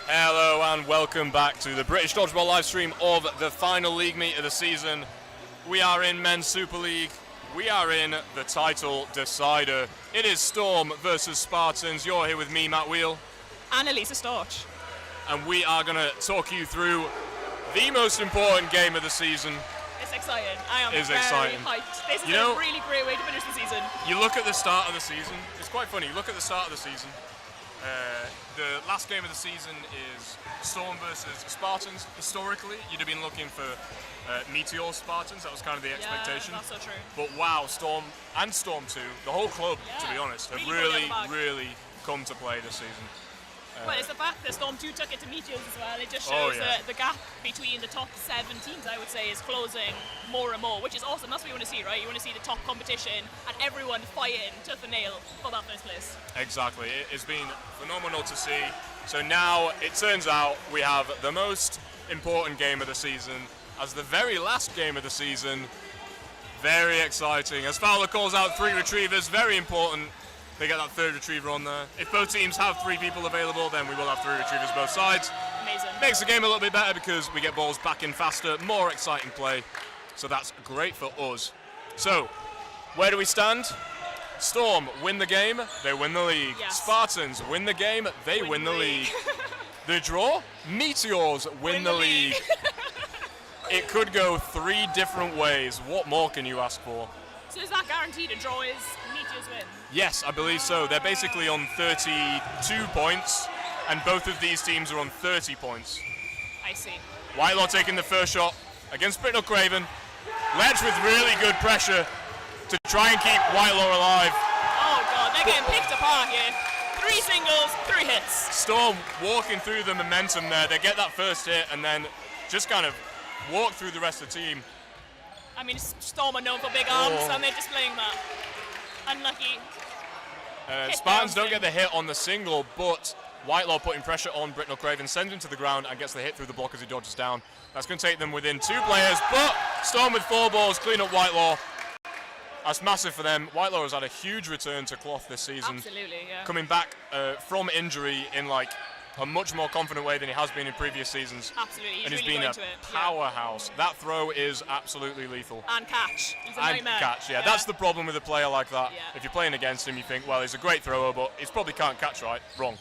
Hello and welcome back to the British Dodgeball live stream of the final league meet of the season. We are in Men's Super League. We are in the title decider. It is Storm versus Spartans. You're here with me, Matt Wheel. And Elisa Storch. And we are going to talk you through the most important game of the season. It's exciting. I am very hyped. This is a really great way to finish the season. You look at the start of the season. It's quite funny. You look at the start of the season. The last game of the season is Storm versus Spartans. Historically, you'd have been looking for Meteor Spartans. That was kind of the expectation. Yeah, that's so true. But wow, Storm and Storm 2, the whole club, to be honest, have really come to play this season. Well, it's the fact that Storm 2 took it to Meteors as well. It just shows that the gap between the top 7 teams, I would say, is closing more and more, which is awesome. That's what you want to see, right? You want to see the top competition and everyone fighting tooth and nail for that first place. Exactly. It's been phenomenal to see. So now it turns out we have the most important game of the season as the very last game of the season. Very exciting. As Fowler calls out 3 retrievers, very important. They get that 3rd retriever on there. If both teams have 3 people available, then we will have 3 retrievers both sides. Amazing. Makes the game a little bit better because we get balls back in faster, more exciting play. So that's great for us. So, where do we stand? Storm win the game, they win the league. Yes. Spartans win the game, they win the league. The draw? Meteors win the league. It could go 3 different ways. What more can you ask for? So is that guaranteed? A draw is Meteors win? Yes, I believe so. They're basically on 32 points, and both of these teams are on 30 points. I see. Whitelaw taking the first shot against Britnell Craven. Letch with really good pressure to try and keep Whitelaw alive. Oh god, they're getting picked apart here. 3 singles, 3 hits. Storm walking through the momentum there. They get that first hit and then just kind of walk through the rest of the team. I mean, Storm are known for big arms, and they're displaying that. Unlucky. Spartans don't get the hit on the single, but Whitelaw putting pressure on Britnell Craven, sends him to the ground and gets the hit through the block as he dodges down. That's going to take them within 2 players, but Storm with 4 balls, clean up Whitelaw. That's massive for them. Whitelaw has had a huge return to cloth this season. Absolutely, yeah. Coming back from injury in like a much more confident way than he has been in previous seasons. Absolutely, and he's really been a powerhouse. Yeah. That throw is absolutely lethal. And catch. He's a nightmare. And catch, yeah. That's the problem with a player like that. Yeah. If you're playing against him, you think, well, he's a great thrower, but he probably can't catch right. Wrong.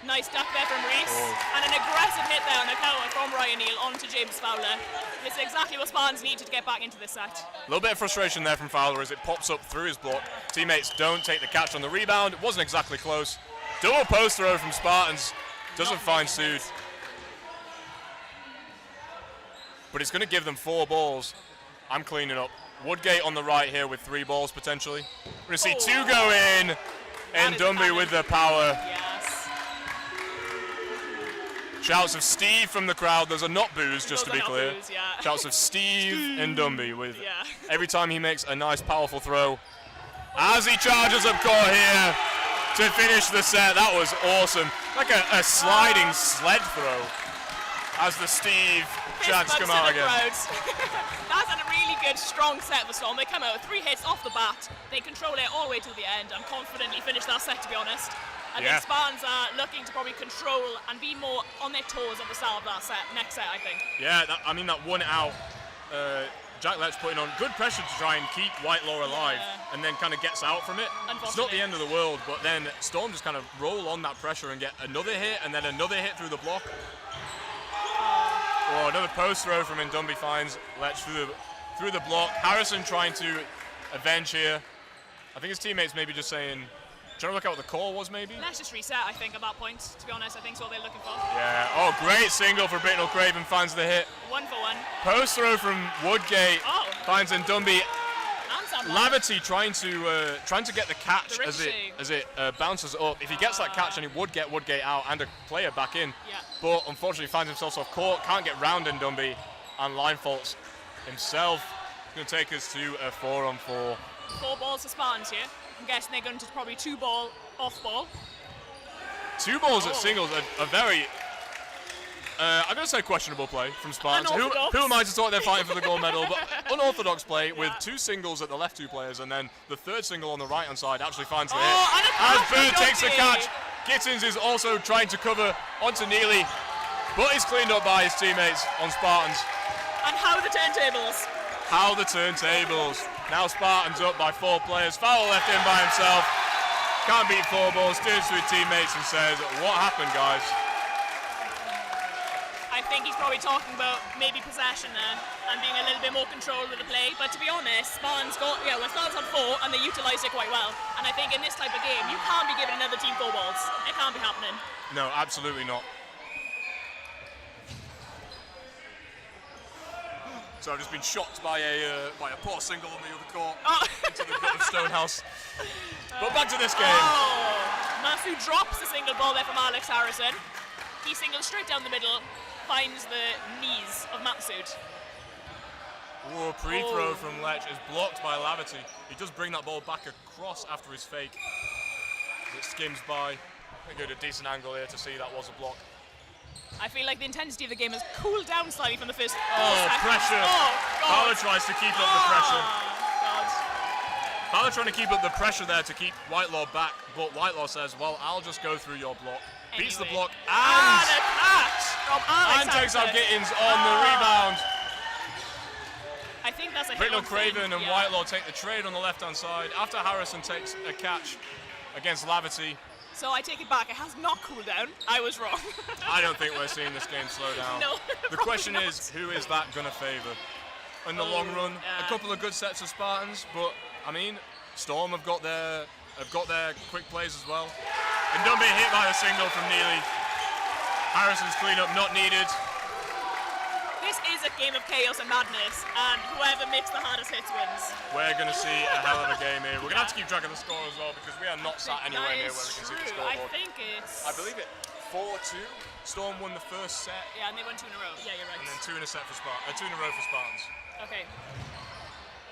Nice duck there from Reese, and an aggressive hit there on a counter from Ryan Neal onto James Fowler. This is exactly what Spartans need to get back into this set. A little bit of frustration there from Fowler as it pops up through his block. Teammates don't take the catch on the rebound. It wasn't exactly close. Double post throw from Spartans. Doesn't find Sood. But it's going to give them 4 balls. I'm cleaning up. Woodgate on the right here with 3 balls potentially. We're going to see 2 go in. And Dumby with the power. Yes. Shouts of Steve from the crowd. Those are not boos, just to be clear. Boos, yeah. Shouts of Steve and Dumby with every time he makes a nice powerful throw. As he charges up court here to finish the set. That was awesome. Like a sliding sled throw as the Steve chants come out again. That's a really good, strong set for Storm. They come out with 3 hits off the bat. They control it all the way to the end and confidently finish that set, to be honest. I think Spartans are looking to probably control and be more on their toes at the start of that set, next set, I think. Yeah, that 1 out. Jack Letch putting on good pressure to try and keep Whitelaw alive and then kind of gets out from it. It's not the end of the world, but then Storm just kind of roll on that pressure and get another hit and then another hit through the block. Oh, another post throw from Ndumbi finds Letch through the block. Harrison trying to avenge here. I think his teammates maybe just saying, trying to work out what the call was maybe? Let's just reset, I think, at that point, to be honest. I think that's what they're looking for. Yeah, oh, great single for Britnell Craven, finds the hit. 1 for 1. Post throw from Woodgate, finds Ndumbi. Lavity trying to get the catch as it bounces up. If he gets that catch, then he would get Woodgate out and a player back in. Yeah. But unfortunately finds himself off court, can't get round Ndumbi, and line faults himself. It's going to take us to a 4-on-4. 4 balls for Spartans here. I'm guessing they're going to probably 2 ball, off ball. 2 balls at singles are very, I'm going to say questionable play from Spartans. Who am I to talk they're fighting for the gold medal? But unorthodox play with 2 singles at the left 2 players, and then the 3rd single on the right-hand side actually finds the hit. As Bird takes the catch, Gittins is also trying to cover onto Neely, but he's cleaned up by his teammates on Spartans. And how the turntables. How the turntables. Now Spartans up by 4 players. Foul left in by himself. Can't beat 4 balls. Turns to his teammates and says, what happened, guys? I think he's probably talking about maybe possession there and being a little bit more controlled with the play. But to be honest, Spartans had 4 and they utilised it quite well. And I think in this type of game, you can't be giving another team 4 balls. It can't be happening. No, absolutely not. So I've just been shocked by a poor single on the other court into the gut of Stonehouse. But back to this game. Oh, Masu drops the single ball there from Alex Harrison. He singles straight down the middle, finds the knees of Matsud. Whoa, pre-throw from Lech is blocked by Lavity. He does bring that ball back across after his fake. It skims by. I think it had a decent angle here to see that was a block. I feel like the intensity of the game has cooled down slightly from the first pressure. Oh, Fowler tries to keep up the pressure. God. Fowler trying to keep up the pressure there to keep Whitelaw back, but Whitelaw says, well, I'll just go through your block. Anyway. Beats the block And a catch from Alex and takes out Harrison. Gittins on the rebound. I think that's a hit Britnell on Craven thing. and Whitelaw take the trade on the left-hand side after Harrison takes a catch against Lavity. So I take it back. It has not cooled down. I was wrong. I don't think we're seeing this game slow down. No, the question is, who is that going to favour? In the long run, a couple of good sets of Spartans, but I mean, Storm have got their quick plays as well. And don't be hit by the single from Neely. Harrison's cleanup not needed. This is a game of chaos and madness, and whoever makes the hardest hits wins. We're going to see a hell of a game here. We're going to have to keep track of the score as well because we are not sat anywhere near where we can see the scoreboard. I think it's... I believe it 4-2. Storm won the first set. Yeah, and they won 2 in a row. Yeah, you're right. And then 2 in a set for 2 in a row for Spartans. Okay.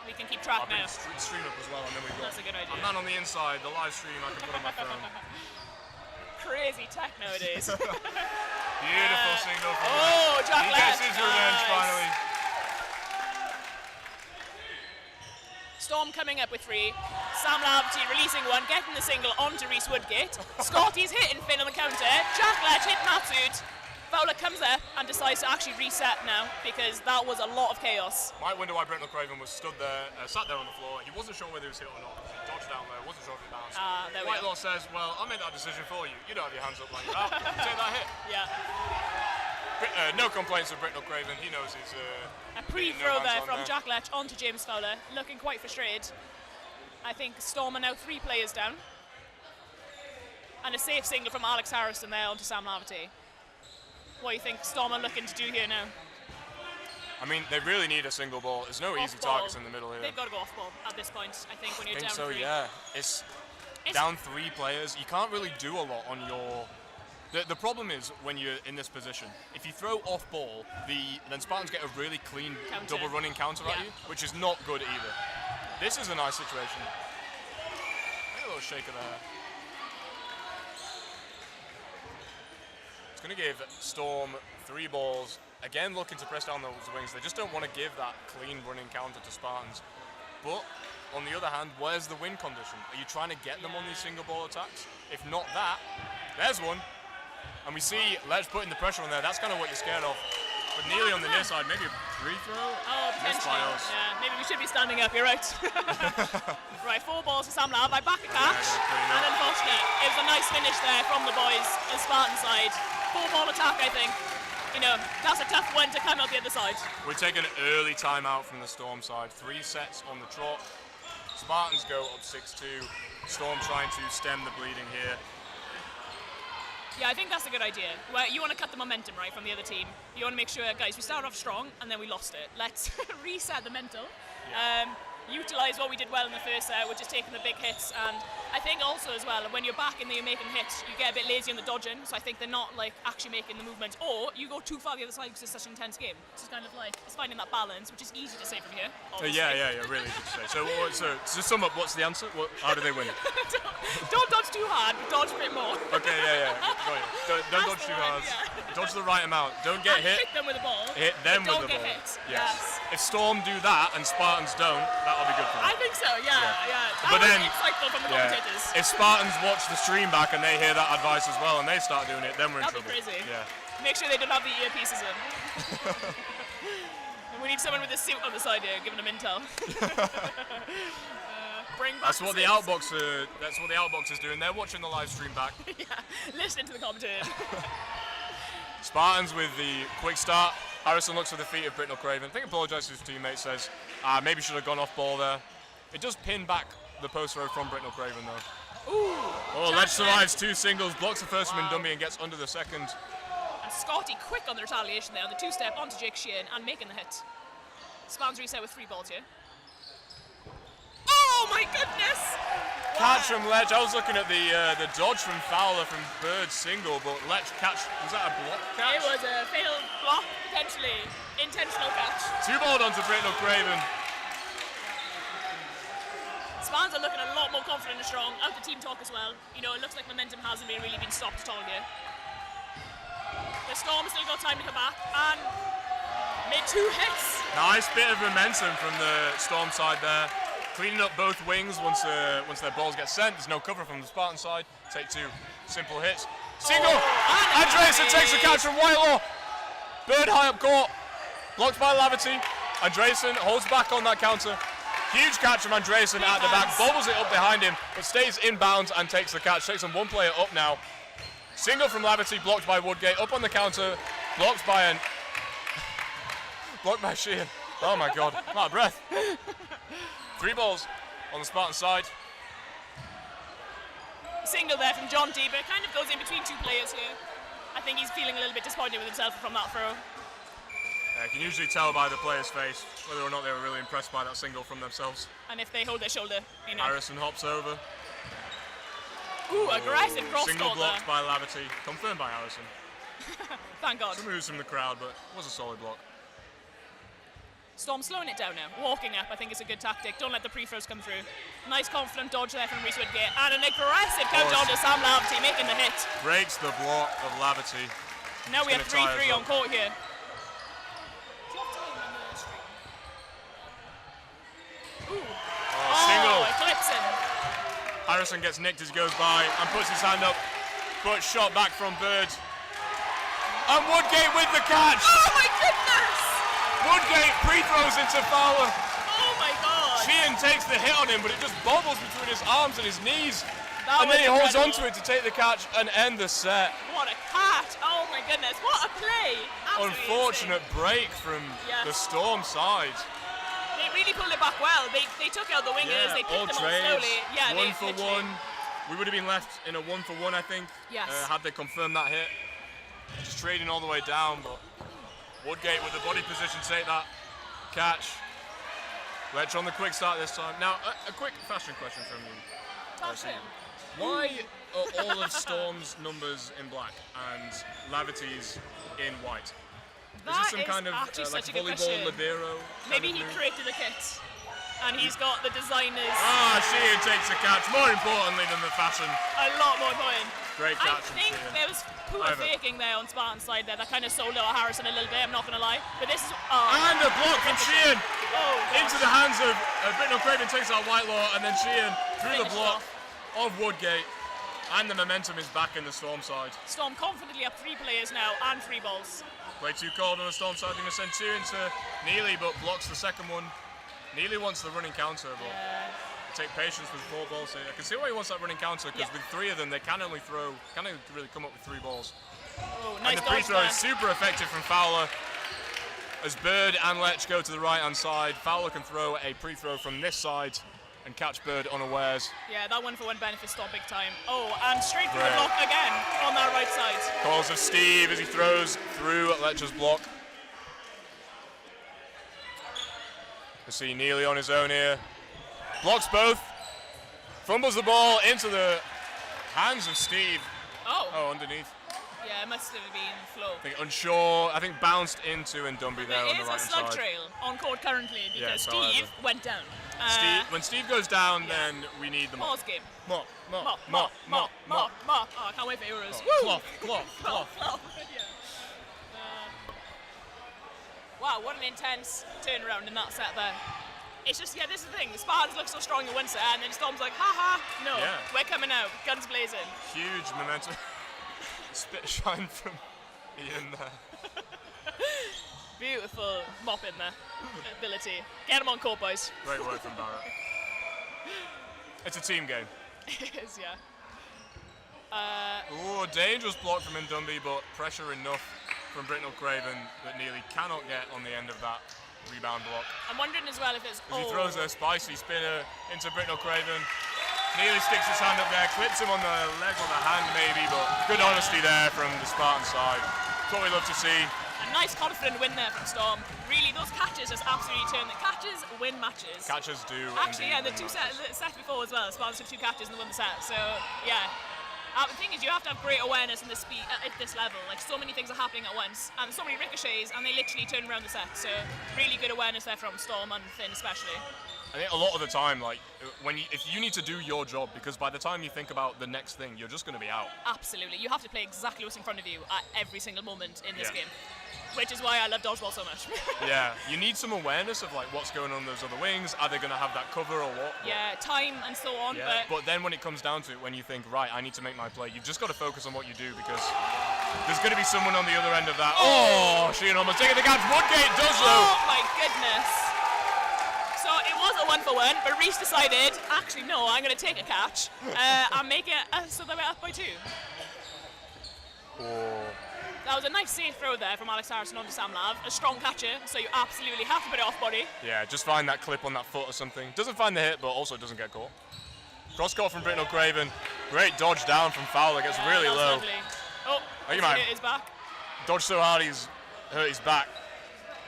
We can keep track now. Stream up as well, and then we've got... That's a good idea. I'm not on the inside. The live stream I can put on my phone. Crazy tech nowadays. Beautiful single from Jack He Lech. gets his revenge finally. Storm coming up with 3. Sam Lavity releasing 1, getting the single onto Reese Woodgate. Scotty's hitting Finn on the counter. Jack Lech hit Matsud. Fowler comes up and decides to actually reset now because that was a lot of chaos. Might wonder why Britnell Craven was sat there on the floor. He wasn't sure whether he was hit or not. He dodged down there, wasn't sure if he bounced. Whitelaw says, well, I made that decision for you. You don't have your hands up like you're out. Take that hit. Yeah. No complaints with Britnell Craven. He knows he's... a pre-throw there from Jack Lech onto James Fowler, looking quite frustrated. I think Storm are now 3 players down. And a safe single from Alex Harrison there onto Sam Lavity. What do you think Storm are looking to do here now? I mean, they really need a single ball. There's no easy targets in the middle here. They've got to go off ball at this point, I think, when you're down 3. Yeah. It's down 3 players. You can't really do a lot on your... The problem is when you're in this position, if you throw off ball, then Spartans get a really clean double running counter at you, which is not good either. This is a nice situation. A little shaker there. It's going to give Storm 3 balls. Again, looking to press down those wings. They just don't want to give that clean running counter to Spartans. But on the other hand, where's the win condition? Are you trying to get them on these single ball attacks? If not that, there's one. And we see Lech putting the pressure on there. That's kind of what you're scared of. But nearly on the near side, maybe a free throw? Oh, potentially. Yeah, maybe we should be standing up, you're right. Right, 4 balls for Sam Lav. I back a catch. And unfortunate. It was a nice finish there from the boys on Spartan side. 4-ball attack, I think. You know, that's a tough one to come out the other side. We take an early timeout from the Storm side. 3 sets on the trot. Spartans go up 6-2. Storm trying to stem the bleeding here. Yeah, I think that's a good idea. Where you want to cut the momentum, right, from the other team. You want to make sure, guys, we started off strong and then we lost it. Let's reset the mental. Yeah. Utilise what we did well in the first set, which is taking the big hits. And I think also as well, when you're back and you're making hits, you get a bit lazy on the dodging. So I think they're not like actually making the movements. Or you go too far the other side because it's such an intense game. It's just kind of like, it's finding that balance, which is easy to say from here. Yeah, really easy to say. So to sum up, what's the answer? How do they win? Don't dodge too hard, but dodge a bit more. Okay, yeah. Don't dodge too hard. Dodge the right amount. Don't get hit. Hit them with the ball. Hit them with the don't get ball. hit. Yes. If Storm do that and Spartans don't, that'll be good for them. I think so, yeah. That But was then, insightful from the commentators. if Spartans watch the stream back and they hear that advice as well and they start doing it, then we're in That'd trouble. be crazy. Yeah. Make sure they don't have the earpieces in. And we need someone with a suit on the side here, giving them intel. Bring back That's what the outbox is doing. They're watching the live stream back. Yeah, listening to the commentators. Spartans with the quick start. Harrison looks for the feet of Britnell Craven. I think apologises to his teammate, says maybe should have gone off ball there. It does pin back the post throw from Britnell Craven though. Ooh. Oh, Ledge survives 2 singles, blocks the first from Dumby and gets under the second. And Scotty quick on the retaliation there on the 2-step onto Jake Sheehan and making the hit. Spans reset with 3 balls here. Oh my goodness! Catch from Ledge. I was looking at the dodge from Fowler from Bird's single, but Ledge catch, was that a block catch? It was a failed block, potentially. Intentional catch. 2 balled onto Britnell Craven. Spans are looking a lot more confident and strong. Out the team talk as well. You know, it looks like momentum hasn't really been stopped at all here. The Storm still got time to come back and made 2 hits. Nice bit of momentum from the Storm side there. Cleaning up both wings once their balls get sent. There's no cover from the Spartan side. Take 2 simple hits. Single! Andreasen takes the catch from Whitelaw. Bird high up court. Blocked by Laverty. Andreasen holds back on that counter. Huge catch from Andreasen at the back. Bobbles it up behind him, but stays in bounds and takes the catch. Takes him 1 player up now. Single from Laverty, blocked by Woodgate. Up on the counter. Blocked by Sheehan. Oh my god. I'm out of breath. 3 balls on the Spartan side. Single there from John D, but it kind of goes in between 2 players here. I think he's feeling a little bit disappointed with himself from that throw. You can usually tell by the player's face whether or not they were really impressed by that single from themselves. And if they hold their shoulder, you know. Harrison hops over. Ooh, aggressive cross single court blocked there. by Laverty. Confirmed by Harrison. Thank God. Some moves from the crowd, but it was a solid block. Storm slowing it down now. Walking up, I think is a good tactic. Don't let the pre-throws come through. Nice confident dodge there from Reese Woodgate. And an aggressive counter onto Sam Laverty, making the hit. Breaks the block of Laverty. Now we have 3-3 on court here. Single. Eclipsing. Harrison gets nicked as he goes by and puts his hand up. But shot back from Bird. And Woodgate with the catch. Oh my goodness! Woodgate pre-throws into Fowler. Oh my God! Sheehan takes the hit on him, but it just bobbles between his arms and his knees. That And then he holds incredible. onto it to take the catch and end the set. What a catch! Oh my goodness! What a play! Absolutely Unfortunate insane. break from the Storm side. They really pulled it back well. They took out the wingers. They all picked them trades, up slowly. Yeah, one they for literally- one. We would have been left in a 1-for-1, I think. Yes. Had they confirmed that hit. Just trading all the way down, but Woodgate with the body position take that catch. Ledge on the quick start this time. Now, a quick fashion question from you. That's it. Why are all of Storm's numbers in black and Laverty's in white? Is this some kind of actually like such a good volleyball question. libero? Maybe he created the kit, and he's got the designers. Sheehan takes the catch, more importantly than the fashion. A lot more important. Great I catch from think Sheehan. there was poor Over. faking there on Spartan's side there. That kind of sold out Harrison a little bit. I'm not going to lie, but this is And a block from Sheehan oh, into the hands of Britnell Craven, takes out Whitelaw, and then Sheehan through the Finished block of Woodgate. And the momentum is back in the Storm side. Storm confidently up 3 players now and 3 balls. Play 2 called on the Storm side. They're going to send 2 into Neely, but blocks the second one. Neely wants the running counter, but take patience with 4 balls here. I can see why he wants that running counter, because with 3 of them, they can only really come up with 3 balls. Oh, nice And the free dodge throw there. is super effective from Fowler. As Bird and Lech go to the right-hand side, Fowler can throw a pre-throw from this side and catch Bird unawares. Yeah, that 1-for-1 benefits Storm big time. Oh, and straight through the Great. block again on that right side. Calls of Steve as he throws through Letcher's block. You see Neely on his own here. Blocks both. Fumbles the ball into the hands of Steve. Oh, Underneath. Yeah, it must have been flow. I think unsure. I think bounced into Ndumby there on the right There is a slug side. trail on court currently because Steve went down. When Steve goes down, then we need the pause game. Mop. Oh, I can't wait for Euros. Cloth. Yeah. Wow, what an intense turnaround in that set there. It's just, this is the thing. The Spartans look so strong in one set, and then Storm's like, haha, no, we're coming out, guns blazing. Huge momentum. Spit shine from Ian there. Beautiful mop in there. Ability. Get him on court, boys. Great work from Barrett. It's a team game. It is, yeah. Dangerous block from Ndumby, but pressure enough from Britnell Craven that Neely cannot get on the end of that rebound block. I'm wondering as well if it's... As he throws a spicy spinner into Britnell Craven. Neely sticks his hand up there, clips him on the leg or the hand maybe, but good honesty there from the Spartan side. That's what we love to see. A nice confident win there from Storm. Really, those catches just absolutely turn. The catches win matches. Catches do. Actually, the set before as well. Spartans took 2 catches and they won the set. So, yeah. The thing is, you have to have great awareness in the speed at this level. Like, so many things are happening at once, and so many ricochets, and they literally turn around the set. So, really good awareness there from Storm and Finn, especially. I think a lot of the time, like, if you need to do your job, because by the time you think about the next thing, you're just going to be out. Absolutely, you have to play exactly what's in front of you at every single moment in this game. Which is why I love Dodgeball so much. Yeah, you need some awareness of like what's going on those other wings. Are they going to have that cover or what? Yeah, time and so on. Yeah. But then when it comes down to it, when you think, right, I need to make my play, you've just got to focus on what you do because there's going to be someone on the other end of that. Oh, Sheehan almost taking the catch. Woodgate does though. Oh my goodness. So it was a 1-for-1, but Reese decided, actually no, I'm going to take a catch and make it so they were up by 2. Oh. That was a nice safe throw there from Alex Harrison onto Sam Lav. A strong catcher, so you absolutely have to put it off body. Yeah, just find that clip on that foot or something. Doesn't find the hit, but also doesn't get caught. Cross court from Britnell Craven. Great dodge down from Fowler, gets really low. Lovely. Oh, he might hit his back. Dodged so hard he's hurt his back.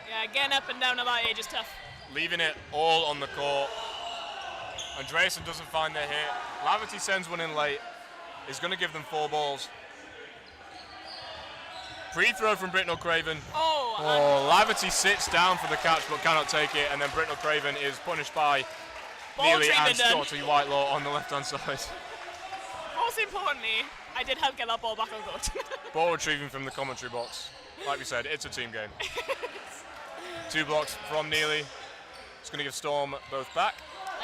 Yeah, getting up and down at that age is tough. Leaving it all on the court. Andreessen doesn't find the hit. Laverty sends one in late. He's going to give them 4 balls. Free-throw from Britnell Craven. Laverty sits down for the catch but cannot take it, and then Britnell Craven is punished by Neely and Scotty Whitelaw on the left-hand side. Most importantly, I did help get that ball back on court. Ball retrieving from the commentary box. Like we said, it's a team game. 2 blocks from Neely. It's going to give Storm both back.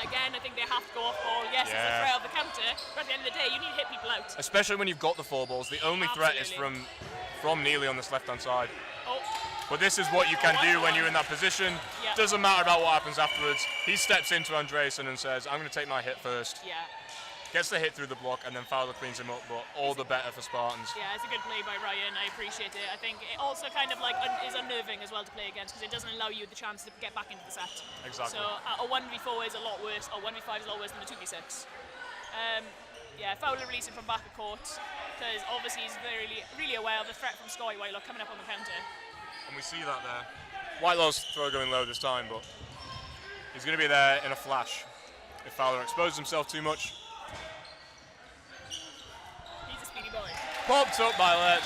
Again, I think they have to go off ball. Yes, it's a threat of the counter, but at the end of the day, you need to hit people out. Especially when you've got the 4 balls. The only threat is from Neely on this left-hand side. But this is what you can do when you're in that position. Doesn't matter about what happens afterwards. He steps into Andreessen and says, I'm going to take my hit first. Yeah. Gets the hit through the block, and then Fowler cleans him up, but all the better for Spartans. Yeah, it's a good play by Ryan. I appreciate it. I think it also kind of like is unnerving as well to play against because it doesn't allow you the chance to get back into the set. Exactly. So a 1v4 is a lot worse, or 1v5 is a lot worse than a 2v6. Fowler releasing from back of court because obviously he's really aware of the threat from Scotty Whitelaw coming up on the counter. And we see that there. Whitelaw's throw going low this time, but he's going to be there in a flash if Fowler exposes himself too much. He's a speedy boy. Popped up by Lech.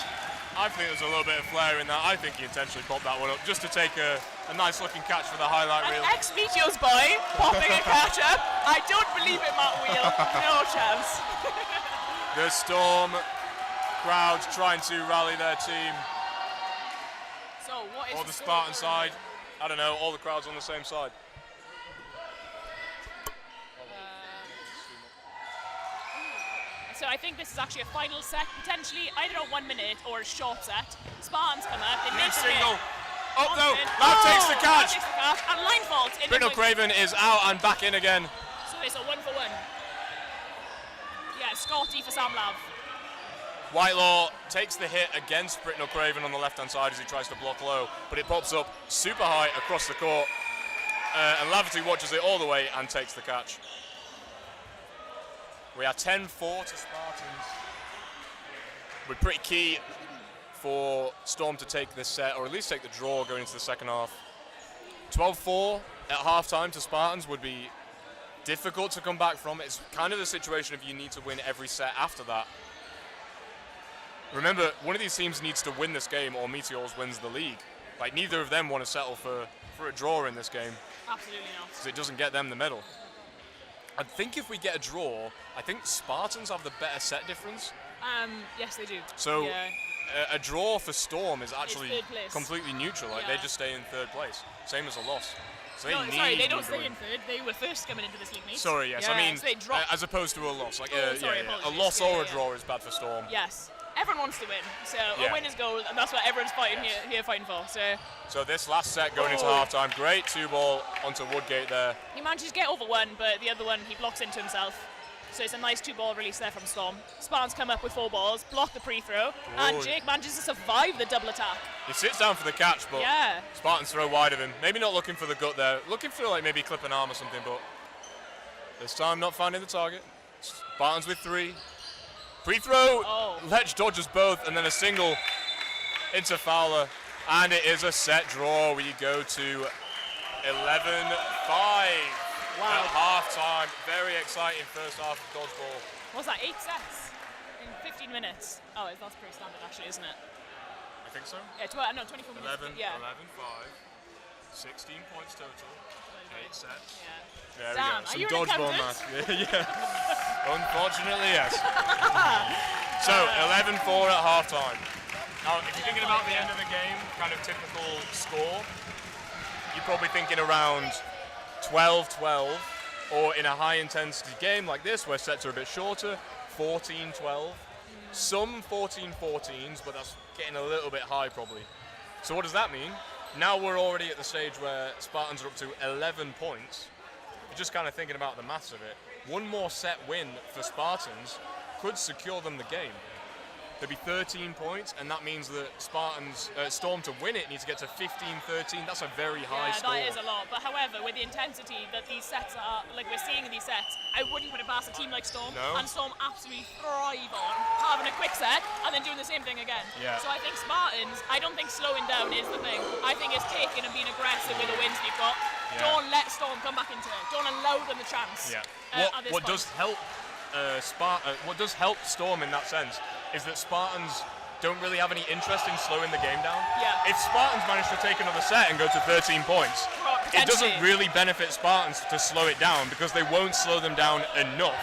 I think there's a little bit of flair in that. I think he intentionally popped that one up just to take a nice looking catch for the highlight reel. An ex-Meteos boy popping a catch up. I don't believe it, Matt Wheel. No chance. The Storm crowd trying to rally their team. So what is or the Spartan side? I don't know. All the crowds on the same side. So I think this is actually a final set, potentially either a 1 minute or a short set. Spartans come up, they make a single. hit. Oh no, Lav takes the catch. And line fault. Britnell Craven is out and back in again. So it's a 1-for-1. Yeah, Scotty for Sam Lav. Whitelaw takes the hit against Britnell Craven on the left-hand side as he tries to block low, but it pops up super high across the court. And Laverty watches it all the way and takes the catch. We are 10-4 to Spartans. We're pretty key for Storm to take this set, or at least take the draw going into the second half. 12-4 at half-time to Spartans would be difficult to come back from. It's kind of the situation if you need to win every set after that. Remember, one of these teams needs to win this game or Meteors wins the league. Like, neither of them want to settle for a draw in this game. Absolutely not. Because it doesn't get them the medal. I think if we get a draw, I think Spartans have the better set difference. Yes, they do. So yeah. a draw for Storm is actually third place. completely neutral. Like, they just stay in third place. Same as a loss. So they they don't stay in third. They were first coming into this league meet. Sorry, yes. I mean, so they dropped. as opposed to a loss. Like, a apologies. loss or a draw is bad for Storm. Yes. Everyone wants to win, so a win is gold, and that's what everyone's fighting here fighting for. So this last set going into halftime, great 2-ball onto Woodgate there. He manages to get over one, but the other one he blocks into himself. So it's a nice 2-ball release there from Storm. Spartans come up with 4 balls, block the pre-throw, and Jake manages to survive the double attack. He sits down for the catch, but Spartans throw wide of him. Maybe not looking for the gut there, looking for like maybe clip an arm or something, but this time not finding the target. Spartans with 3. Pre-throw, Lech dodges both, and then a single into Fowler, and it is a set draw. We go to 11-5 at half-time. Very exciting first half of Dodgeball. What was that, 8 sets in 15 minutes? Oh, that's pretty standard actually, isn't it? I think so. Yeah, 24 minutes. 11-5, 16 points total, 8 sets. Yeah. There Damn, we go. Some Dodgeball math. Unfortunately, yes. So, 11-4 at halftime. Now, if you're thinking about the end of the game, kind of typical score, you're probably thinking around 12-12, or in a high-intensity game like this, where sets are a bit shorter, 14-12. Some 14-14s, but that's getting a little bit high, probably. So what does that mean? Now we're already at the stage where Spartans are up to 11 points. You're just kind of thinking about the maths of it. One more set win for Spartans could secure them the game. There'd be 13 points, and that means that Storm to win it needs to get to 15-13. That's a very high score. Yeah, that is a lot. But however, with the intensity that these sets are, like we're seeing in these sets, I wouldn't put it past a team like Storm. No. And Storm absolutely thrive on having a quick set and then doing the same thing again. Yeah. So I think Spartans, I don't think slowing down is the thing. I think it's taking and being aggressive with the wins we've got. Yeah. Don't let Storm come back into it. Don't allow them the chance. Yeah. What does help Storm in that sense is that Spartans don't really have any interest in slowing the game down. Yeah. If Spartans manage to take another set and go to 13 points, it doesn't really benefit Spartans to slow it down because they won't slow them down enough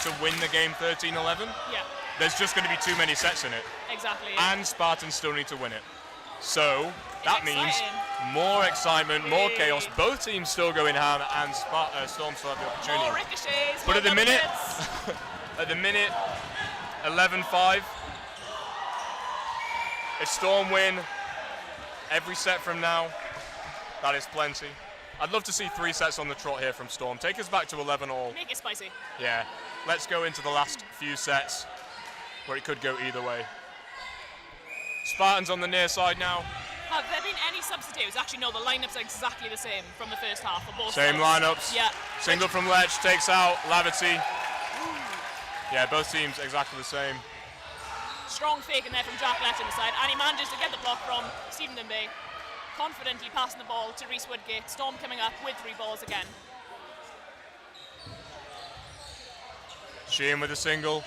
to win the game 13-11. Yeah. There's just going to be too many sets in it. Exactly. And Spartans still need to win it. So that means more excitement, more chaos. Both teams still going ham, and Storm still have the opportunity. More ricochets. But at the minute, 11-5. If Storm win every set from now, that is plenty. I'd love to see 3 sets on the trot here from Storm. Take us back to 11-all. Make it spicy. Yeah. Let's go into the last few sets where it could go either way. Spartans on the near side now. Have there been any substitutes? Actually, no, the lineups are exactly the same from the first half for both Same sides. lineups. Yeah. Single from Lech takes out Lavity. Yeah, both teams exactly the same. Strong fake in there from Jack Lech on the side, and he manages to get the block from Stephen Dumbe. Confidently passing the ball to Reese Woodgate. Storm coming up with 3 balls again. Sheehan with a single.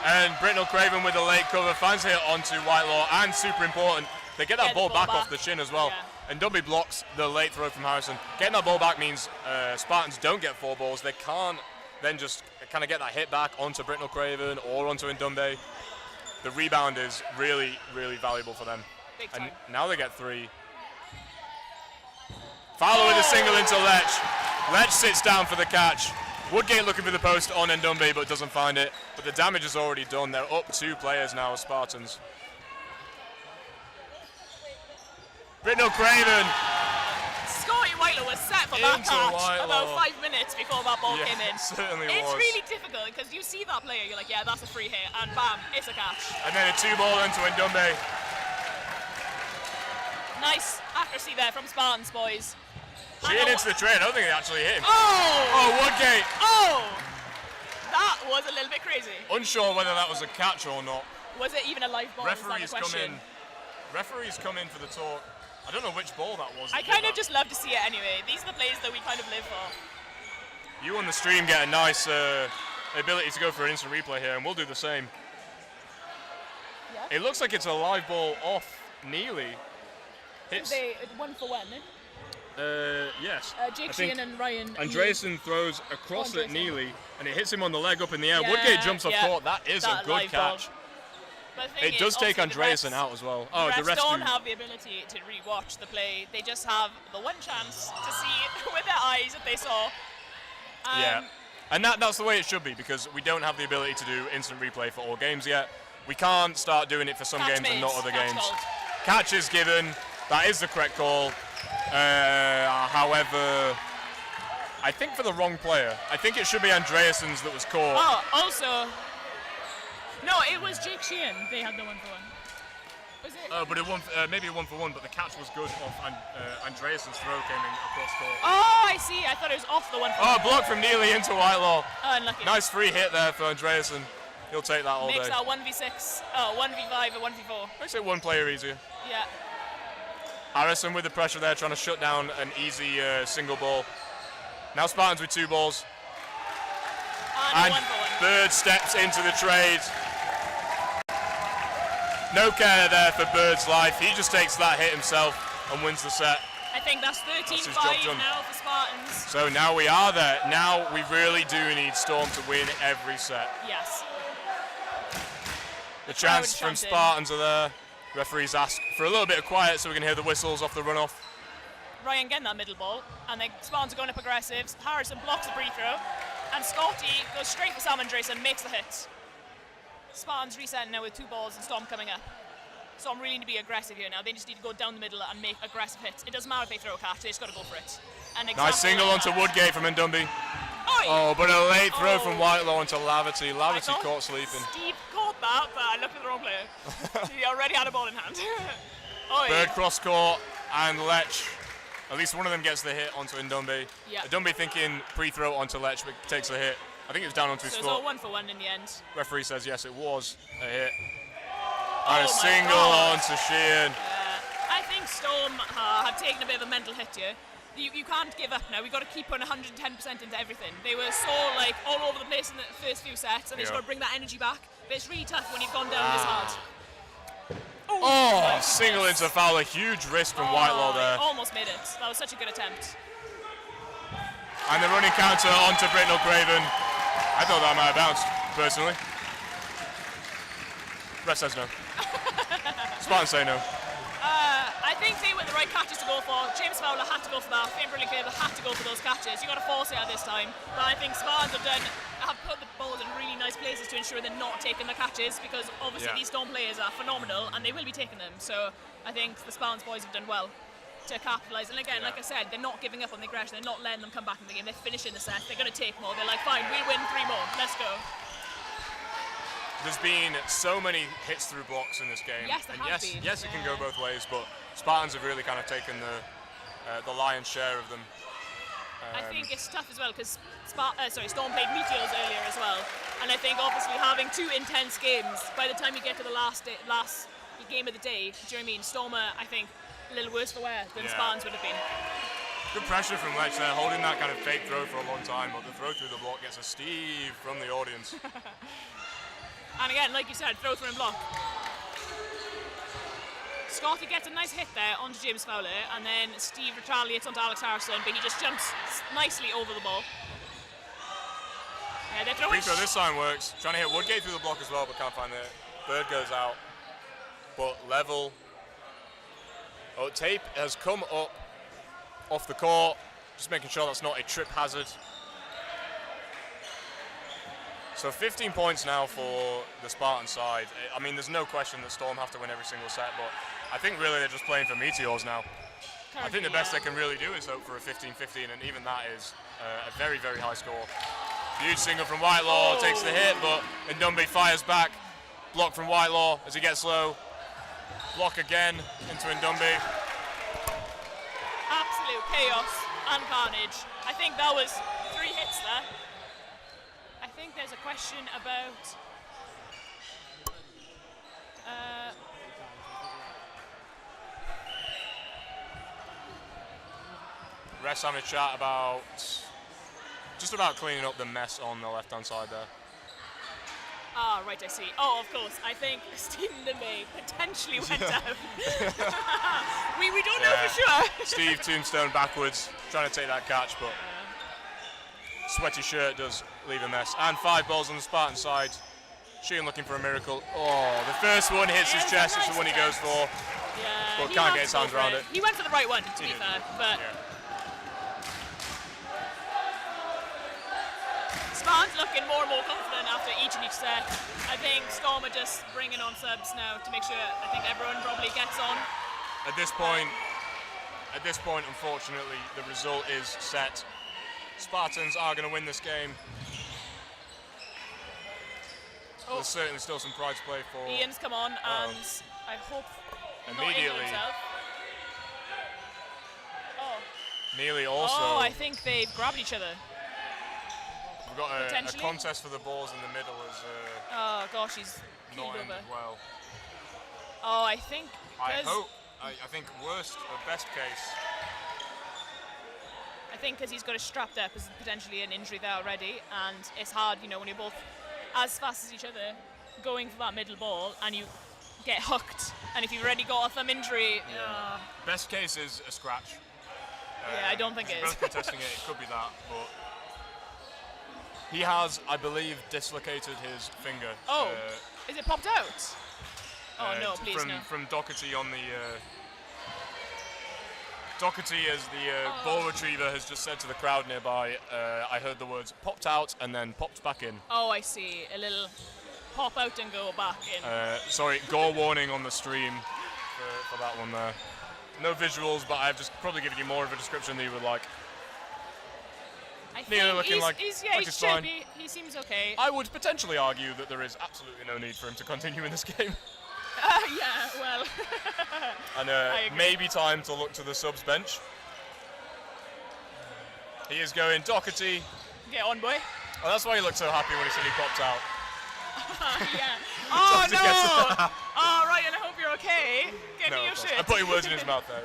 And Britnell Craven with a late cover finds it onto Whitelaw, and super important, they get that ball back off the shin as well. Yeah. And Dumby blocks the late throw from Harrison. Getting that ball back means Spartans don't get 4 balls. They can't then just kind of get that hit back onto Britnell Craven or onto Ndumbe. The rebound is really, really valuable for them. Big time. And now they get 3. Fowler with a single into Lech. Lech sits down for the catch. Woodgate looking for the post on Ndumbe but doesn't find it. But the damage is already done. They're up 2 players now as Spartans. Britnell Craven. Scotty Whitelaw was set for that catch about 5 minutes before that ball came in. Certainly it's was. really difficult because you see that player, you're like, yeah, that's a free hit, and bam, it's a catch. And then a 2-ball into Ndumbe. Nice accuracy there from Spartans, boys. Sheehan into the tray. I don't think it actually hit him. Oh, Woodgate. Oh! That was a little bit crazy. Unsure whether that was a catch or not. Was it even a live ball? Referees come in for the talk. I don't know which ball that was. I kind of just love to see it anyway. These are the plays that we kind of live for. You on the stream get a nice ability to go for an instant replay here, and we'll do the same. Yeah, It looks like it's a live ball off Neely. Hits. They 1-for-1. Yes. Jake and Ryan. Andreasen throws across at Neely, and it hits him on the leg up in the air. Yeah, Woodgate jumps off court. That is a good catch. It does take Andreasen out as well. Oh, the refs don't have the ability to re-watch the play. They just have the one chance to see with their eyes that they saw. Yeah, and that's the way it should be, because we don't have the ability to do instant replay for all games yet. We can't start doing it for some games and not other games. Catch is given. That is the correct call. However, I think for the wrong player. I think it should be Andreasen's that was caught. Oh, also, no, it was Jake Sheehan. They had the 1-for-1. Was it? Oh, but it won. Maybe a 1-for-1, but the catch was good off Andreasen's throw came in across court. Oh, I see. I thought it was off the 1-for-1. Oh, block from Neely into Whitelaw. Oh, unlucky. Nice free hit there for Andreasen. He'll take that all day. Makes that 1v6, 1v5 or 1v4. Makes it one player easier. Yeah. Harrison with the pressure there, trying to shut down an easy single ball. Now Spartans with 2 balls. And Bird steps into the trade. No care there for Bird's life. He just takes that hit himself and wins the set. I think that's 13-5 now for Spartans. So now we are there. Now we really do need Storm to win every set. Yes. The chants from Spartans are there. Referees ask for a little bit of quiet so we can hear the whistles off the runoff. Ryan getting that middle ball, and then Spartans are going up aggressives. Harrison blocks the free throw, and Scotty goes straight for Sam Andres and makes the hit. Spartans resetting now with 2 balls and Storm coming up. Storm really need to be aggressive here now. They just need to go down the middle and make aggressive hits. It doesn't matter if they throw a catch, they just got to go for it. Nice single onto Woodgate from Ndumbi. Oh, but a late throw from Whitelaw into Laverty. Laverty caught sleeping. Steve caught that, but I looked at the wrong player. He already had a ball in hand. Bird cross court and Lech. At least one of them gets the hit onto Ndumbi. Yeah. Ndumbi thinking pre-throw onto Lech, but takes the hit. I think it was down onto his foot. So it's all 1-for-1 in the end. Referee says yes, it was a hit. And a single onto Sheehan. I think Storm have taken a bit of a mental hit here. You can't give up now. We've got to keep putting 110% into everything. They were so all over the place in the first few sets, and they just got to bring that energy back. But it's really tough when you've gone down this hard. Oh, single into foul. A huge risk from Whitelaw there. Almost made it. That was such a good attempt. And the running counter onto Britnell Craven. I thought that might have bounced, personally. Ref says no. Spartans say no. I think they were the right catches to go for. James Fowler had to go for that. Finn Brilliant had to go for those catches. You got to force it at this time. But I think Spartans have put the balls in really nice places to ensure they're not taking the catches, because obviously these Storm players are phenomenal and they will be taking them. So I think the Spartans boys have done well to capitalise. And again, like I said, they're not giving up on the aggression. They're not letting them come back in the game. They're finishing the set. They're going to take more. They're like, fine, we'll win 3 more. Let's go. There's been so many hits through blocks in this game. Yes, there have been. Yes, it can go both ways, but Spartans have really kind of taken the lion's share of them. I think it's tough as well because Storm played Meteors earlier as well, and I think obviously having 2 intense games, by the time you get to the last game of the day, do you know what I mean? Storm are, I think, a little worse for wear than Spartans would have been. Good pressure from Lech there, holding that kind of fake throw for a long time, but the throw through the block gets a Steve from the audience. And again, like you said, throw through and block. Scotty gets a nice hit there onto James Fowler, and then Steve retaliates onto Alex Harrison, but he just jumps nicely over the ball. They're throwing. Free throw this time works. Trying to hit Woodgate through the block as well, but can't find it. Bird goes out, but level. Oh, tape has come up off the court. Just making sure that's not a trip hazard. So 15 points now for the Spartan side. I mean, there's no question that Storm have to win every single set, but I think really they're just playing for Meteors now. I think the best they can really do is hope for a 15-15, and even that is a very, very high score. Huge single from Whitelaw, takes the hit, but Ndumbi fires back. Block from Whitelaw as he gets low. Block again into Ndumbi. Absolute chaos and carnage. I think that was 3 hits there. I think there's a question about refs having a chat about just about cleaning up the mess on the left-hand side there. Ah, right, I see. Oh, of course. I think Stephen LeMay potentially went down. we don't know for sure. Steve tombstone backwards, trying to take that catch, but sweaty shirt does leave a mess. And 5 balls on the Spartan side. Sheehan looking for a miracle. Oh, the first one hits his chest. It's the one he goes for. Yeah, but can't get his hands around it. He went for the right one, to be fair, but Spartan's looking more and more confident after each set. I think Storm are just bringing on subs now to make sure. I think everyone probably gets on. At this point, unfortunately, the result is set. Spartans are going to win this game. There's certainly still some pride to play for. Ian's come on, and I hope immediately. Not Nearly also. Oh, I think they've grabbed each other. We've got a contest for the balls in the middle as oh gosh, he's not over. ended well. Oh, I think. I think worst or best case. I think because he's got it strapped up, there's potentially an injury there already, and it's hard, you know, when you're both as fast as each other, going for that middle ball, and you get hooked, and if you've already got a thumb injury, best case is a scratch. Yeah, I don't think it is. Both contesting it could be that, but he has, I believe, dislocated his finger. Oh, is it popped out? Oh no, please no. From Doherty on the. Doherty, as the ball retriever, has just said to the crowd nearby, I heard the words popped out and then popped back in. Oh, I see. A little pop out and go back in. Sorry, gore warning on the stream for that one there. No visuals, but I've just probably given you more of a description than you would like. I think looking like he's fine. He seems okay. I would potentially argue that there is absolutely no need for him to continue in this game. Yeah, well. And maybe time to look to the subs bench. He is going Doherty. Get on, boy. Oh, that's why he looked so happy when he said he popped out. Yeah. Oh no! Oh right, and I hope you're okay. Get me your shit. I'm putting words in his mouth there.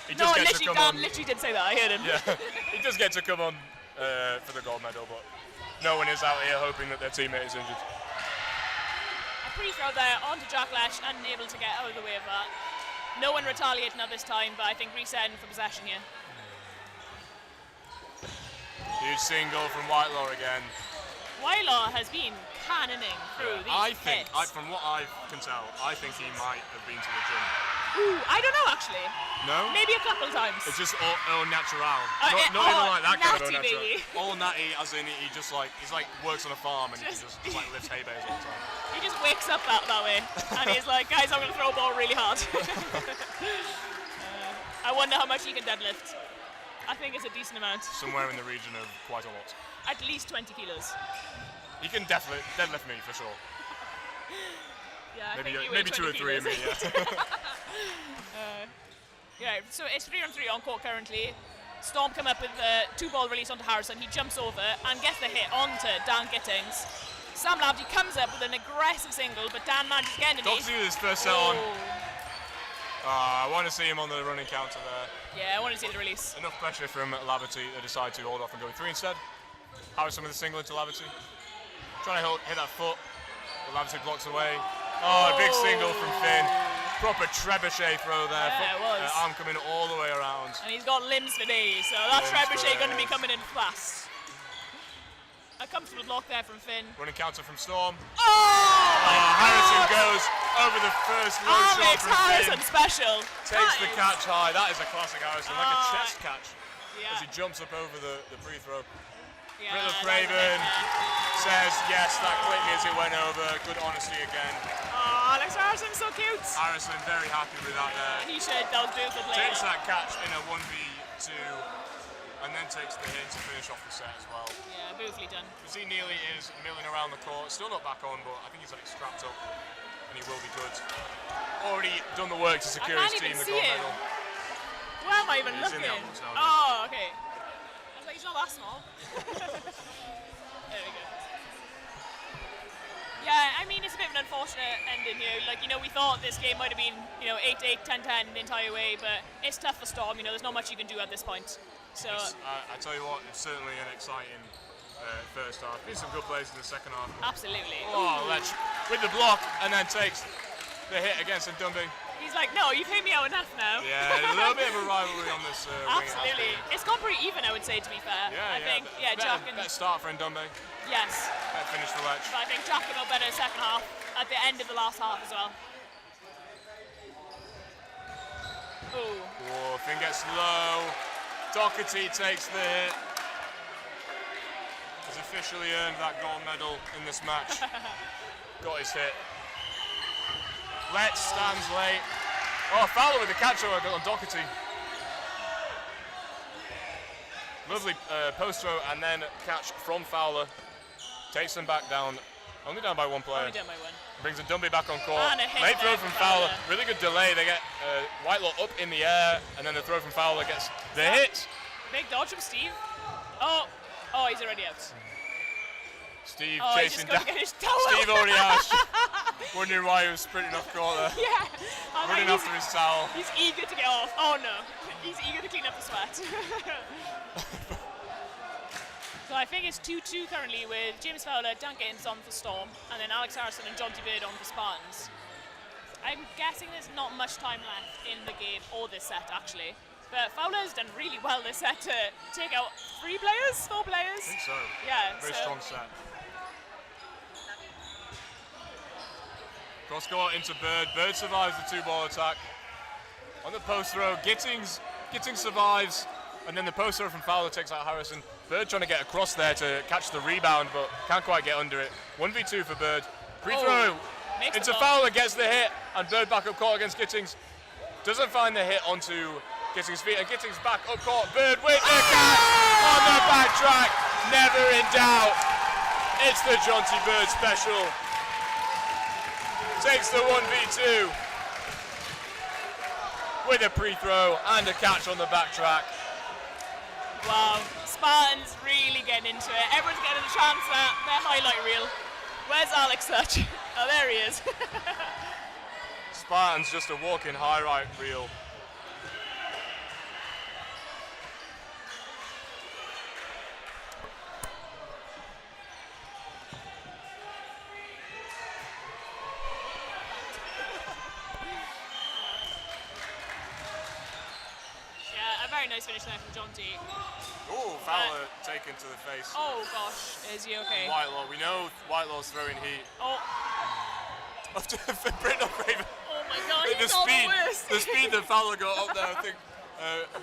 He no, does get to come on. literally did say that. I heard him. Yeah, he does get to come on for the gold medal, but no one is out here hoping that their teammate is injured. Free throw there onto Jack Lesh, unable to get out of the way of that. No one retaliating at this time, but I think resetting for possession here. Huge single from Whitelaw again. Whitelaw has been cannoning through these hits. From what I can tell, I think he might have been to the gym. Ooh, I don't know actually. No? Maybe a couple times. It's just au natural. Not even like that kind of au natural. Baby. All natty, as in he's like works on a farm and he just like lifts hay bales all the time. He just wakes up that way and he's like, guys, I'm going to throw a ball really hard. I wonder how much he can deadlift. I think it's a decent amount. Somewhere in the region of quite a lot. At least 20 kilos. He can definitely deadlift me for sure. Yeah, I think maybe 2 or 3 of me, yeah. So it's 3-on-3 on court currently. Storm come up with the 2-ball release onto Harrison. He jumps over and gets the hit onto Dan Gittings. Sam Labdy comes up with an aggressive single, but Dan manages to get in. Dogs do this first set on. I want to see him on the running counter there. Yeah, I want to see the release. Enough pressure from Laverty. They decide to hold off and go with 3 instead. Harrison with the single into Laverty. Trying to hit that foot, but Laverty blocks away. Oh, a big single from Finn. Proper trebuchet throw there. Yeah, it was. Arm coming all the way around. And he's got limbs for days, so that trebuchet going to be coming in fast. A comfortable block there from Finn. Running counter from Storm. Oh! Harrison goes over the first low shot from Harrison Finn. Special. Takes the catch high. That is a classic Harrison, like a chest catch. Yeah. As he jumps up over the free throw. Yeah, Craven says yes, that clicked me as it went over. Good honesty again. Oh, Alex Harrison's so cute. Harrison very happy with that there. He should. That was beautiful play. Takes that catch in a 1v2 and then takes the hit to finish off the set as well. Yeah, beautifully done. You see Neely is milling around the court. Still not back on, but I think he's like strapped up and he will be good. Already done the work to secure his team the gold medal. Where am I even looking? In the albums now, oh, okay. I was like, he's not that small. There we go. Yeah, I mean, it's a bit of an unfortunate ending here. Like, you know, we thought this game might have been, 8-8, 10-10 the entire way, but it's tough for Storm. There's not much you can do at this point. So I tell you what, it's certainly an exciting first half. Been some good plays in the second half. Absolutely. Oh, Lech with the block and then takes the hit against Ndumbi. He's like, no, you've hit me out enough now. Yeah, a little bit of a rivalry on this wing. Absolutely. It's gone pretty even, I would say, to be fair. I think, Jack and... Better start for Ndumbi. Yes. Better finish for Lech. But I think Jack came out better in the second half, at the end of the last half as well. Ooh. Oh, thing gets low. Doherty takes the hit. Has officially earned that gold medal in this match. Got his hit. Lech stands late. Oh, Fowler with the catch on Doherty. Lovely post throw and then catch from Fowler. Takes them back down. Only down by one player. Only down by one. Brings Ndumbi back on court. And a hit Late throw there from from Fowler. Fowler. Really good delay. They get Whitelaw up in the air, and then the throw from Fowler gets the hit. Big dodge from Steve. Oh, he's already out. Steve Oh, he's chasing just down. gonna get his towel. Steve already asked. Wondering why he was sprinting off court there. Yeah. I'm Running like, after his towel. He's eager to get off. Oh no. He's eager to clean up the sweat. So I think it's 2-2 currently with James Fowler, Dan Gittins on for Storm, and then Alex Harrison and John Bird on for Spartans. I'm guessing there's not much time left in the game or this set actually. But Fowler's done really well this set to take out 4 players. I think so. Yeah. Very strong set. Cross court into Bird. Bird survives the 2-ball attack. On the post throw, Gittins survives, and then the post throw from Fowler takes out Harrison. Bird trying to get across there to catch the rebound, but can't quite get under it. 1v2 for Bird. Free throw into Fowler, gets the hit, and Bird back up court against Gittins. Doesn't find the hit onto Gittins' feet, and Gittins back up court. Bird with the catch on the backtrack. Never in doubt. It's the Jonty Bird special. Takes the 1v2 with a pre-throw and a catch on the backtrack. Wow, Spartans really getting into it. Everyone's getting a chance at their highlight reel. Where's Alex Such? Oh, there he is. Spartans just a walking highlight reel. Yeah, a very nice finish there from John T. Oh, Fowler taken to the face. Oh gosh, is he okay? Whitelaw, we know Whitelaw's throwing heat. Oh. For Brittle Craven. Oh my god, he's all the worst. The speed that Fowler got up there, I think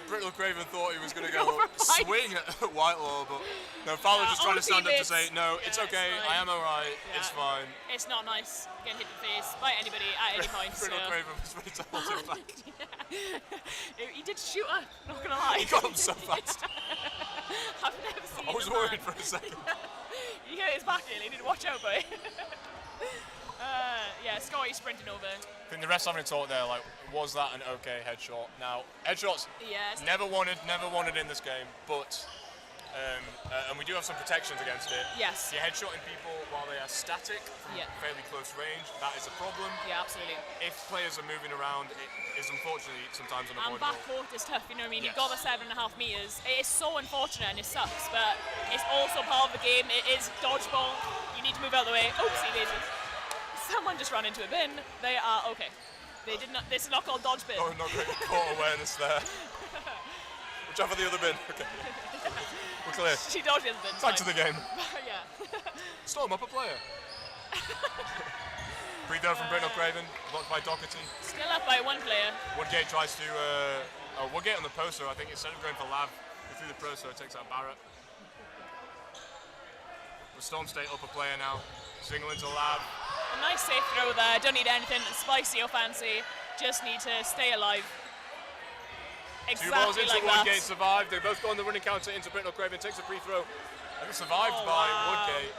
Brittle Craven thought he was going to go swing at Whitelaw, but no, Fowler just trying to stand up to say, no, it's okay, I am alright, it's fine. It's not nice getting hit in the face by anybody at any point. Brittle Craven was ready to hold him back. He did shoot up, not gonna lie. He got him so fast. I've never seen I was worried for a second. He hit his back nearly, he did watch out, boy. Yeah, Scotty sprinting over. I think the refs having a talk there, like, was that an okay headshot? Now, headshots never wanted in this game, but and we do have some protections against it. Yes. You're headshotting people while they are static from fairly close range. That is a problem. Yeah, absolutely. If players are moving around, it is unfortunately sometimes unavoidable. And backcourt is tough, you know what I mean? You've got the 7.5 meters. It is so unfortunate and it sucks, but it's also part of the game. It is dodgeball. You need to move out of the way. Oopsie daisies. Someone just ran into a bin. They are okay. They did not. This is not called dodge bin. Oh, not great court awareness there. Whichever the other bin. Okay. We're clear. She dodged the other bin. Back to the game. Yeah. Storm up a player. Pre-throw from Brittle Craven, blocked by Doherty. Still up by 1 player. Woodgate tries to. Woodgate on the poster. I think instead of going for Lav, he threw the poster. Takes out Barrett. The Storm State up a player now. Single into Lav. A nice safe throw there. Don't need anything spicy or fancy. Just need to stay alive. Exactly 2 balls into like Woodgate, that. survived. They both go on the running counter into Brittle Craven, takes a free throw. And it's survived by Woodgate.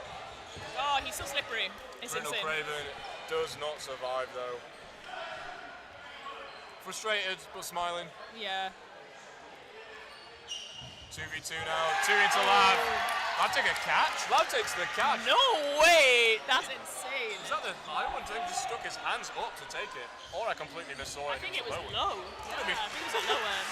Oh, he's so slippery. It's Brittle insane. Craven does not survive though. Frustrated but smiling. Yeah. 2v2 now. 2 into Lav. Lav take a catch. Lav takes the catch. No way! That's insane. Is that the high one? He just stuck his hands up to take it. Or I completely missaw it. I think it was low. Yeah, I think it was a low one.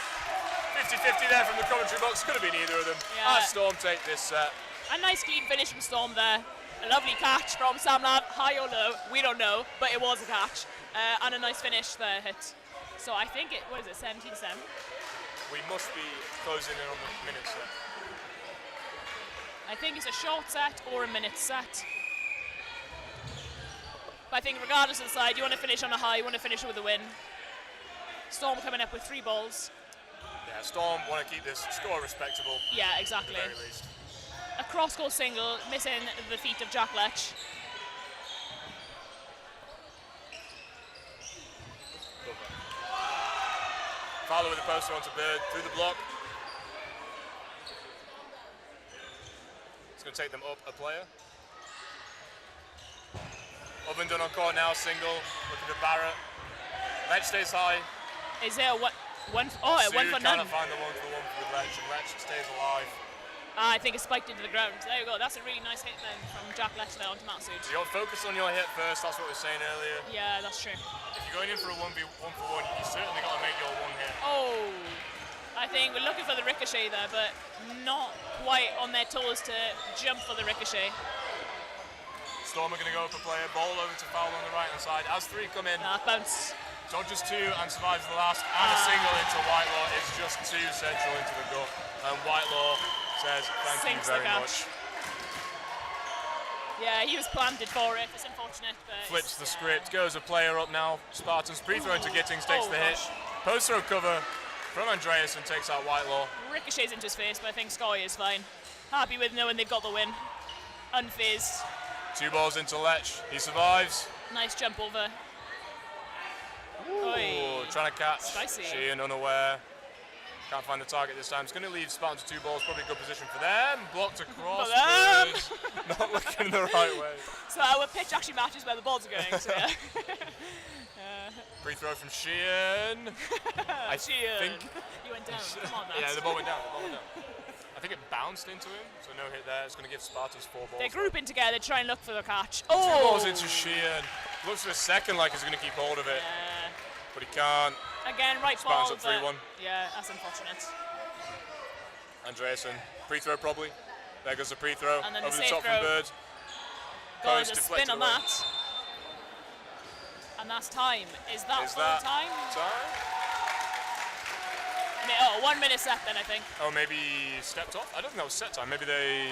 50-50 there from the commentary box. Could have been either of them. Yeah. Storm take this set. A nice clean finish from Storm there. A lovely catch from Sam Ladd, high or low, we don't know, but it was a catch. And a nice finish there, hit. So I think it, 17-7? We must be closing in on the minute set. I think it's a short set or a minute set. But I think regardless of the side, you want to finish on a high, you want to finish with a win. Storm coming up with 3 balls. Yeah, Storm want to keep this score respectable. Yeah, exactly. At the very least. A cross-court single, missing the feet of Jack Lech. Fowler with the poster onto Bird, through the block. It's going to take them up a player. Oven done on court now, single, looking for Barrett. Lech stays high. Is there one for none? Cannot find the one for Lech, and Lech stays alive. I think it's spiked into the ground. There you go. That's a really nice hit then from Jack Lech there onto Matsud. So you'll focus on your hit first. That's what we were saying earlier. Yeah, that's true. If you're going in for a 1v1 for 1, you certainly got to make your one hit. Oh, I think we're looking for the ricochet there, but not quite on their toes to jump for the ricochet. Storm are going to go for player. Ball over to Fowler on the right hand side. As 3 come in. Bounce. Dodges 2 and survives the last. And a single into Whitelaw. It's just too central into the gut. And Whitelaw says thank you very much. Yeah, he was planted for it. It's unfortunate, but flips the script, goes a player up now. Spartans pre-throw into Gittings, takes the hit. Post throw cover from Andreas and takes out Whitelaw. Ricochets into his face, but I think Sky is fine. Happy with knowing they've got the win. Unfazed. 2 balls into Lech. He survives. Nice jump over. Ooh, trying to catch. Spicy. Sheehan unaware. Can't find the target this time. It's going to leave Spartans 2 balls. Probably a good position for them. Blocked across. Not looking the right way. So our pitch actually matches where the balls are going. So yeah. Free throw from Sheehan. Sheehan. You went down. Come on, yeah, the ball went down. I think it bounced into him, so no hit there. It's going to give Spartans 4 balls. They're grouping together, try and look for the catch. 2 balls into Sheehan. Looks for a second like he's going to keep hold of it. Yeah. But he can't. Again, right Spartans ball. up 3-1. Yeah, that's unfortunate. Andreasen, pre-throw probably. There goes the pre-throw. And then over the the top throw. from Bird. Guys, a spin on that. And that's time. Is that time? Oh, 1 minute set then, I think. Oh, maybe stepped off? I don't think that was set time. Maybe they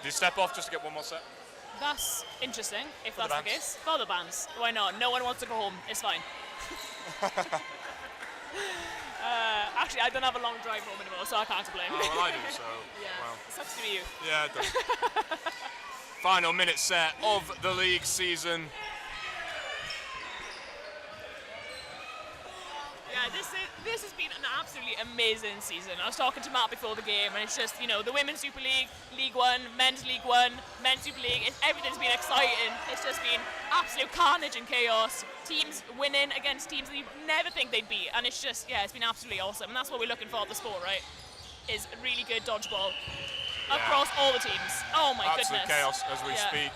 did step off just to get one more set. That's interesting, if that's the case. For the bands. Why not? No one wants to go home. It's fine. Actually, I don't have a long drive home anymore, so I can't complain. Oh, well, I do, so. Yeah, well. it sucks to be you. Yeah, it does. Final minute set of the league season. Yeah, this has been an absolutely amazing season. I was talking to Matt before the game, and it's just, you know, the Women's Super League, League One, Men's League One, Men's Super League, everything's been exciting. It's just been absolute carnage and chaos. Teams winning against teams that you never think they'd beat, and it's just, yeah, it's been absolutely awesome. And that's what we're looking for at the sport, right? Is really good dodgeball across all the teams. Oh my absolute goodness. Chaos as we speak.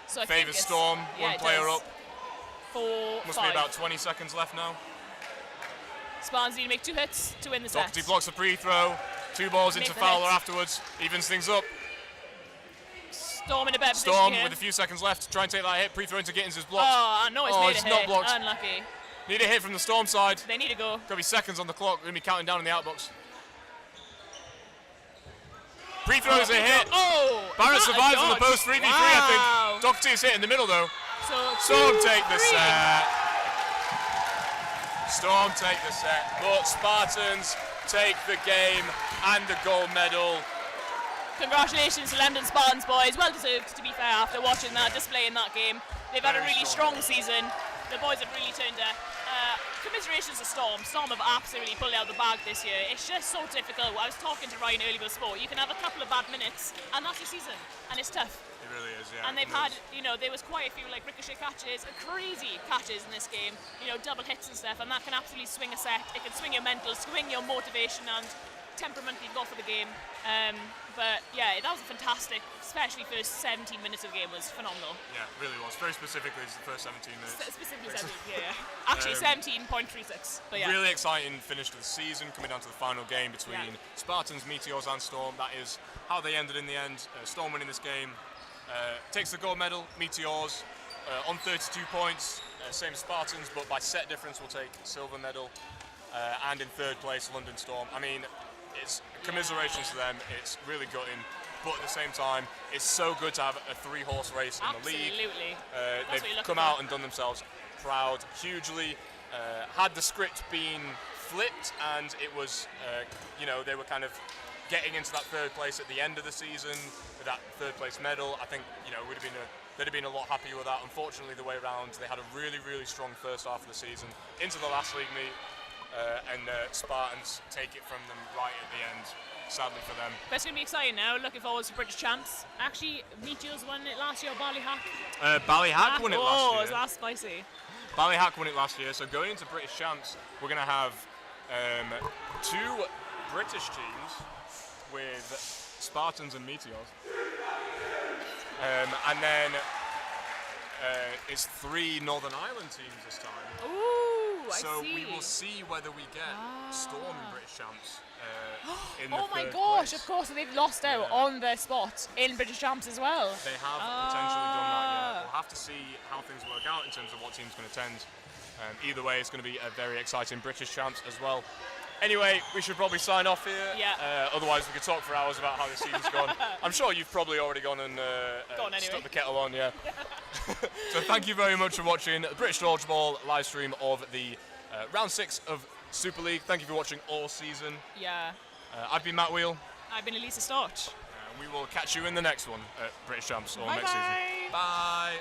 So Favours Storm, one player up. 4-5. Must be about 20 seconds left now. Spartans need to make 2 hits to win the set. Doherty blocks the free throw. 2 balls into Fowler afterwards. Evens things up. Storm in a better position Storm here. with a few seconds left. Try and take that hit. Pre-throw into Gittins is blocked. Oh, no, it's made a hit. Not blocked. Unlucky. Need a hit from the Storm side. They need to go. Got to be seconds on the clock. We're going to be counting down in the outbox. Pre-throw is a hit. Oh! Barrett survives on the post 3v3, I think. Doherty is hit in the middle, though. So Storm take the set. Storm take the set. But Spartans take the game and the gold medal. Congratulations to Leamington Spartans, boys. Well deserved, to be fair, after watching that display in that game. They've had a really strong season. The boys have really turned up. Commiserations to Storm. Storm have absolutely pulled out the bag this year. It's just so difficult. I was talking to Ryan earlier with sport. You can have a couple of bad minutes, and that's your season. And it's tough. It really is, yeah. And they've had, you know, there was quite a few like ricochet catches, crazy catches in this game. You know, double hits and stuff, and that can absolutely swing a set. It can swing your mental, swing your motivation and temperament you've got for the game. But yeah, that was fantastic, especially first 17 minutes of the game was phenomenal. Yeah, it really was. Very specifically, it's the first 17 minutes. Specifically 17, yeah. Actually, 17.36. But yeah. Really exciting finish to the season, coming down to the final game between Spartans, Meteors, and Storm. That is how they ended in the end. Storm winning this game takes the gold medal. Meteors on 32 points, same as Spartans, but by set difference will take silver medal. And in third place, London Storm. I mean, it's commiserations to them. It's really gutting, but at the same time, it's so good to have a 3-horse race in the league. Absolutely. They've come out and done themselves proud hugely. Had the script been flipped, and it was, they were kind of getting into that third place at the end of the season with that third place medal, I think, they'd have been a lot happier with that. Unfortunately, the way around, they had a really, really strong first half of the season into the last league meet. And Spartans take it from them right at the end, sadly for them. But it's going to be exciting now, looking forward to British champs. Actually, Meteors won it last year, Ballyhack. Ballyhack won it last year. Oh, is that spicy? Ballyhack won it last year, so going into British champs, we're going to have 2 British teams with Spartans and Meteors. And then it's 3 Northern Ireland teams this time. Ooh! So we will see whether we get Storm in British champs. Oh my gosh! Of course, they've lost out on their spot in British champs as well. They have potentially done that. Yeah, we'll have to see how things work out in terms of what team's going to attend. Either way, it's going to be a very exciting British champs as well. Anyway, we should probably sign off here. Yeah. Otherwise, we could talk for hours about how the season's gone. I'm sure you've probably already gone and stuck the kettle on, yeah. So thank you very much for watching the British Dodgeball live stream of the round 6 of Super League. Thank you for watching all season. Yeah. I've been Matt Wheel. I've been Elisa Storch. We will catch you in the next one at British Champs or next Bye. season. Bye.